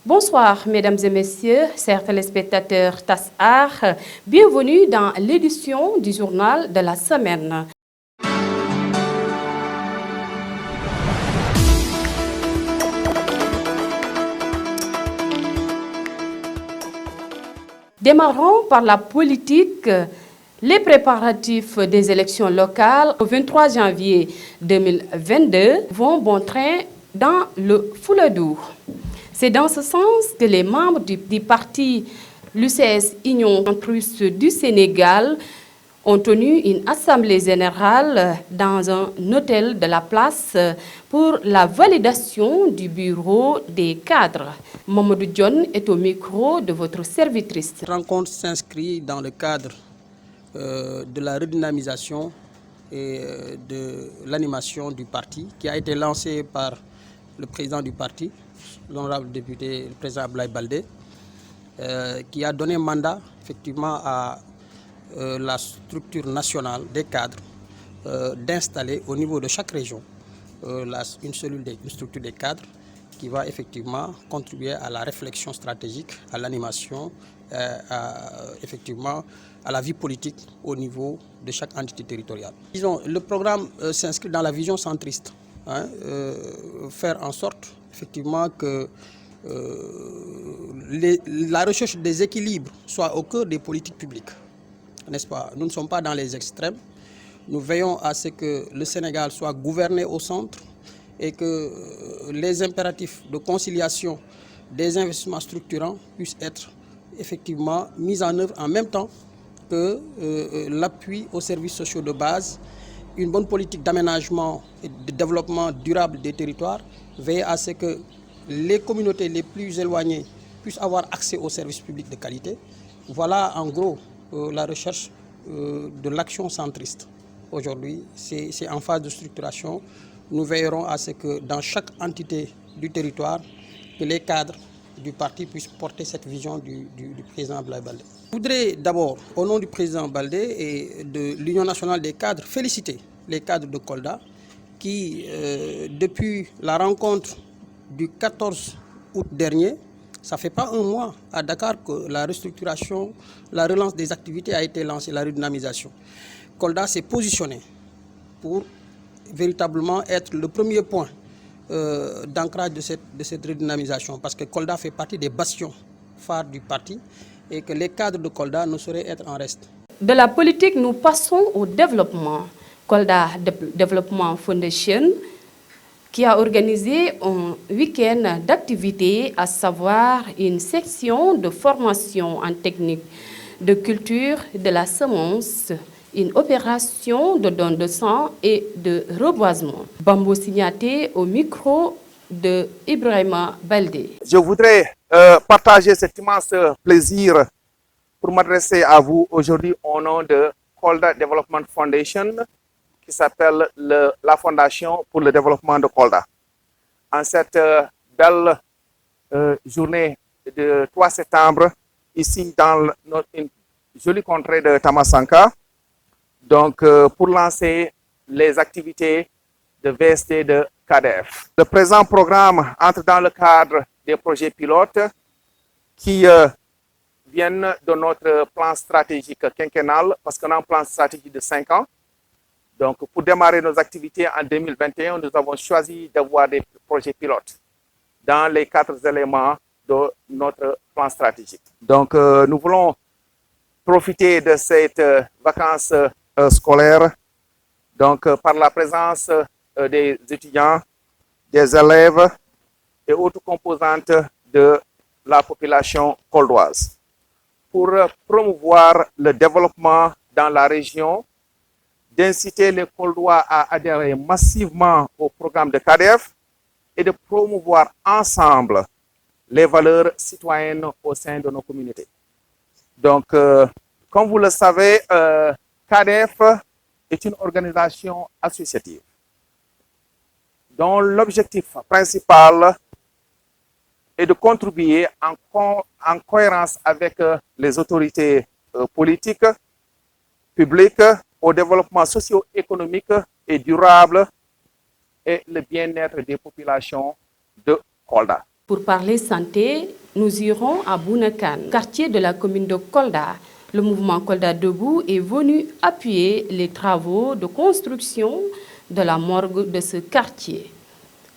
Bonsoir, mesdames et messieurs, chers téléspectateurs TAS Art. Bienvenue dans l'édition du journal de la semaine. Démarrons par la politique. Les préparatifs des élections locales au 23 janvier 2022 vont bon train dans le Fouladou. C'est dans ce sens que les membres du parti l'UCS Union centriste du Sénégal ont tenu une assemblée générale dans un hôtel de la place pour la validation du bureau des cadres. Mamadou John est au micro de votre servitrice. Cette rencontre s'inscrit dans le cadre de la redynamisation et de l'animation du parti qui a été lancée par le président du parti, l'honorable député, le président Abdoulaye Baldé, qui a donné mandat effectivement à la structure nationale des cadres d'installer au niveau de chaque région une structure des cadres qui va effectivement contribuer à la réflexion stratégique, à l'animation, effectivement à la vie politique au niveau de chaque entité territoriale. Disons, le programme s'inscrit dans la vision centriste, faire en sorte effectivement que la recherche des équilibres soit au cœur des politiques publiques, n'est-ce pas? Nous ne sommes pas dans les extrêmes. Nous veillons à ce que le Sénégal soit gouverné au centre et que les impératifs de conciliation des investissements structurants puissent être effectivement mis en œuvre en même temps que l'appui aux services sociaux de base, une bonne politique d'aménagement et de développement durable des territoires, veiller à ce que les communautés les plus éloignées puissent avoir accès aux services publics de qualité. Voilà en gros la recherche de l'action centriste. Aujourd'hui, c'est en phase de structuration. Nous veillerons à ce que dans chaque entité du territoire, que les cadres du parti puissent porter cette vision du président Abdoulaye Baldé. Je voudrais d'abord, au nom du président Baldé et de l'Union nationale des cadres, féliciter les cadres de Kolda qui, depuis la rencontre du 14 août dernier, ça ne fait pas un mois à Dakar que la restructuration, la relance des activités a été lancée, la redynamisation. Kolda s'est positionné pour véritablement être le premier point d'ancrage de cette redynamisation, parce que Kolda fait partie des bastions phares du parti et que les cadres de Kolda ne sauraient être en reste. De la politique, nous passons au développement. Kolda Development Foundation, qui a organisé un week-end d'activités, à savoir une section de formation en technique de culture de la semence, une opération de don de sang et de reboisement. Bambo Signaté au micro de Ibrahima Baldé. Je voudrais partager cet immense plaisir pour m'adresser à vous aujourd'hui au nom de Kolda Development Foundation, qui s'appelle la Fondation pour le développement de Kolda. En cette belle journée de 3 septembre, ici dans une jolie contrée de Tamasanka, donc pour lancer les activités de VST de CADEF. Le présent programme entre dans le cadre des projets pilotes qui viennent de notre plan stratégique quinquennal, parce qu'on a un plan stratégique de 5 ans. Donc, pour démarrer nos activités en 2021, nous avons choisi d'avoir des projets pilotes dans les 4 éléments de notre plan stratégique. Donc, nous voulons profiter de cette vacances scolaires, donc par la présence des étudiants, des élèves et autres composantes de la population koldoise, pour promouvoir le développement dans la région, d'inciter les Koldois à adhérer massivement au programme de CADEF et de promouvoir ensemble les valeurs citoyennes au sein de nos communautés. Donc, comme vous le savez, CADEF est une organisation associative dont l'objectif principal et de contribuer en cohérence avec les autorités politiques, publiques, au développement socio-économique et durable et le bien-être des populations de Kolda. Pour parler santé, nous irons à Bounakan, quartier de la commune de Kolda. Le mouvement Kolda Debout est venu appuyer les travaux de construction de la morgue de ce quartier.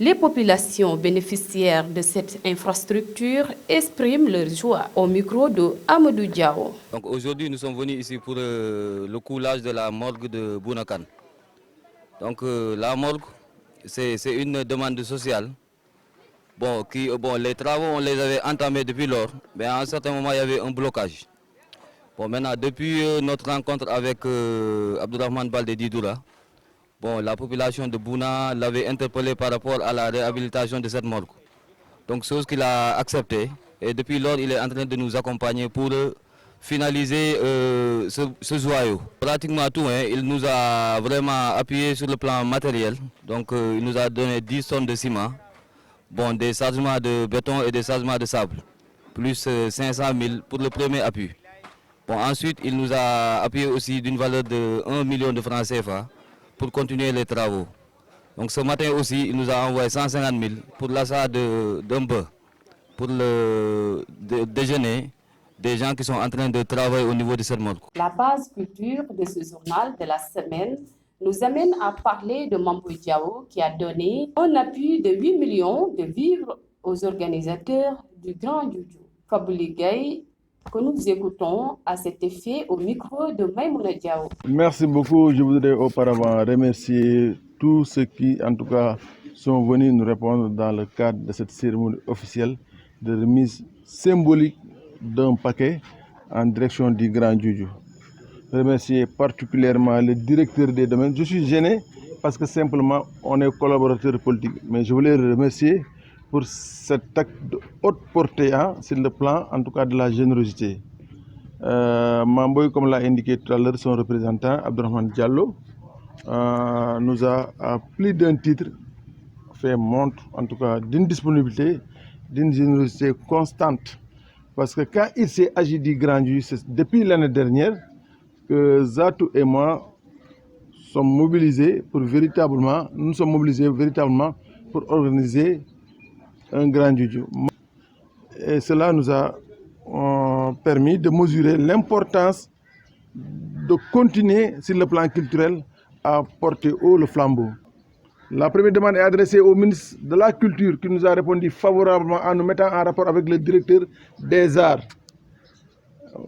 Les populations bénéficiaires de cette infrastructure expriment leur joie au micro de Amadou Diao. Donc aujourd'hui, nous sommes venus ici pour le coulage de la morgue de Bounakan. Donc la morgue, c'est une demande sociale. Bon, les travaux, on les avait entamés depuis lors, mais à un certain moment, il y avait un blocage. Bon, maintenant, depuis notre rencontre avec Abdourahmane Baldé Didoura, bon, la population de Bouna l'avait interpellé par rapport à la réhabilitation de cette morgue. Donc, chose qu'il a accepté. Et depuis lors, il est en train de nous accompagner pour finaliser ce joyau. Pratiquement tout, hein, il nous a vraiment appuyé sur le plan matériel. Donc, il nous a donné 10 tonnes de ciment, bon, des chargements de béton et des chargements de sable, plus 500 000 pour le premier appui. Bon, ensuite, il nous a appuyé aussi d'une valeur de 1 million de francs CFA pour continuer les travaux. Donc ce matin aussi, il nous a envoyé 150 000 pour l'achat d'un bœuf, pour le déjeuner des gens qui sont en train de travailler au niveau de cette morgue. La base culture de ce journal de la semaine nous amène à parler de Mambo Diao qui a donné un appui de 8 millions de vivres aux organisateurs du Grand Juju. Kabouli Gaye, que nous écoutons à cet effet au micro de Maïmouna Diao. Merci beaucoup. Je voudrais auparavant remercier tous ceux qui, en tout cas, sont venus nous répondre dans le cadre de cette cérémonie officielle de remise symbolique d'un paquet en direction du Grand Juju. Remercier particulièrement le directeur des domaines. Je suis gêné parce que simplement on est collaborateur politique, mais je voulais le remercier pour cet acte de haute portée sur le plan, en tout cas, de la générosité. Mamboy, comme l'a indiqué tout à l'heure, son représentant, Abdourahmane Diallo, nous a, à plus d'un titre, fait montre, en tout cas, d'une disponibilité, d'une générosité constante. Parce que quand il s'est agi du Grand Juju, c'est depuis l'année dernière que Zatou et moi sommes mobilisés pour véritablement, nous sommes mobilisés véritablement pour organiser un Grand Juju. Et cela nous a permis de mesurer l'importance de continuer sur le plan culturel à porter haut le flambeau. La première demande est adressée au ministre de la Culture qui nous a répondu favorablement en nous mettant en rapport avec le directeur des Arts.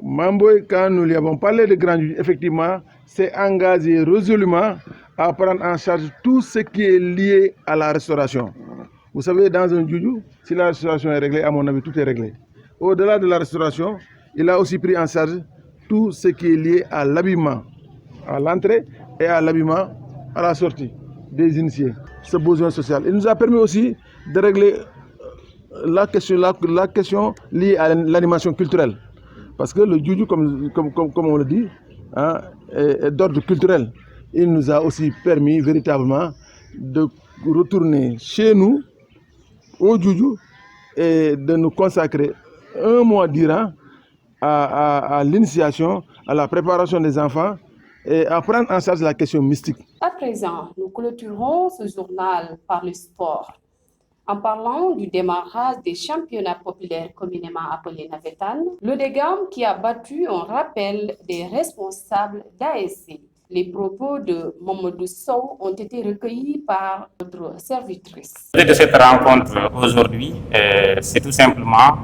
Mamboy, quand nous lui avons parlé de Grand Juju, effectivement, s'est engagé résolument à prendre en charge tout ce qui est lié à la restauration. Vous savez, dans un Juju, si la restauration est réglée, à mon avis, tout est réglé. Au-delà de la restauration, il a aussi pris en charge tout ce qui est lié à l'habillement, à l'entrée et à l'habillement à la sortie des initiés, ce besoin social. Il nous a permis aussi de régler la question liée à l'animation culturelle. Parce que le Juju, comme on le dit, hein, est d'ordre culturel. Il nous a aussi permis véritablement de retourner chez nous, au Juju, et de nous consacrer un mois durant à l'initiation, à la préparation des enfants et à prendre en charge la question mystique. À présent, nous clôturons ce journal par le sport. En parlant du démarrage des championnats populaires communément appelés Navetan, le Degam qui a battu un rappel des responsables d'ASC. Les propos de Mamadou Sow ont été recueillis par notre servitrice. L'objet de cette rencontre aujourd'hui, c'est tout simplement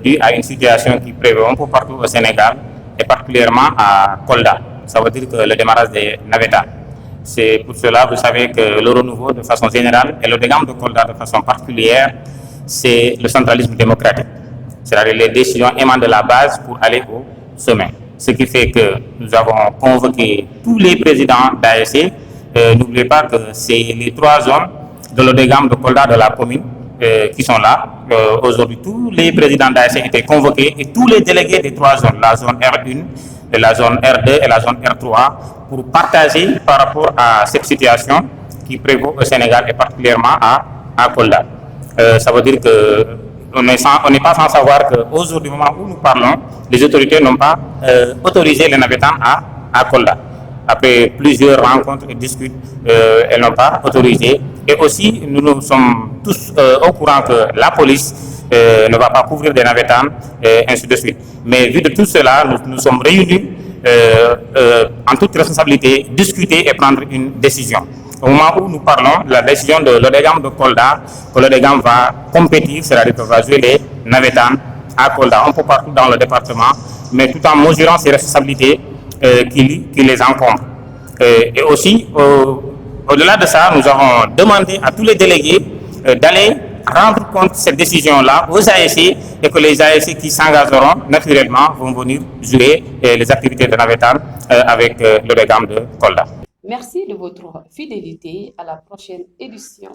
dû à une situation qui prévaut un peu partout au Sénégal et particulièrement à Kolda. Ça veut dire que le démarrage des Navetan. C'est pour cela, vous savez, que le renouveau de façon générale et le Degam de Kolda de façon particulière, c'est le centralisme démocratique. C'est-à-dire les décisions émanent de la base pour aller au sommet. Ce qui fait que nous avons convoqué tous les présidents d'ASC. N'oubliez pas que c'est les 3 zones de l'Odegam de Kolda de la commune qui sont là. Aujourd'hui, tous les présidents d'ASC étaient convoqués et tous les délégués des 3 zones, la zone R1, la zone R2 et la zone R3, pour partager par rapport à cette situation qui prévaut au Sénégal et particulièrement à Kolda. Ça veut dire que on n'est pas sans savoir qu'aujourd'hui, au moment où nous parlons, les autorités n'ont pas autorisé les navétanes à Kolda. Après plusieurs rencontres et disputes, elles n'ont pas autorisé. Et aussi, nous sommes tous au courant que la police ne va pas couvrir des navétanes, et ainsi de suite. Mais vu de tout cela, nous sommes réunis en toute responsabilité, discuter et prendre une décision. Au moment où nous parlons, la décision de l'ODEGAM de Kolda, que l'ODEGAM va compétir, c'est-à-dire qu'on va jouer les navétanes à Kolda, un peu partout dans le département, mais tout en mesurant ses responsabilités qui les encombrent. Et aussi, au-delà de ça, nous avons demandé à tous les délégués d'aller rendre compte de cette décision-là aux ASC et que les ASC qui s'engageront naturellement vont venir jouer les activités de navétane avec l'ODEGAM de Kolda. Merci de votre fidélité. À la prochaine édition.